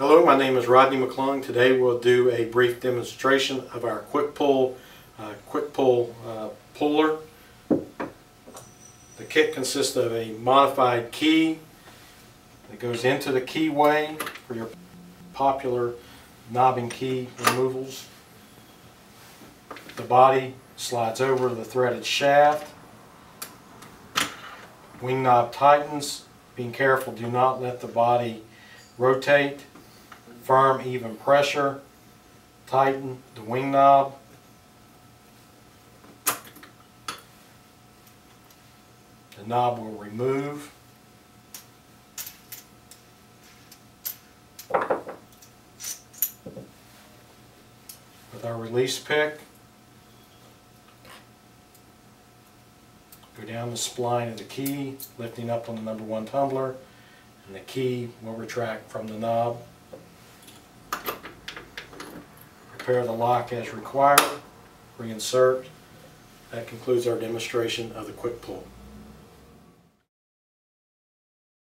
Hello, my name is Rodney McClung. Today we'll do a brief demonstration of our Quickpull puller. The kit consists of a modified key that goes into the keyway for your popular knobbing key removals. The body slides over the threaded shaft. Wing knob tightens. Being careful, do not let the body rotate. Firm, even pressure. Tighten the wing knob. The knob will remove. With our release pick, go down the spline of the key, lifting up on the number 1 tumbler, and the key will retract from the knob. Prepare the lock as required, reinsert. That concludes our demonstration of the Quickpull.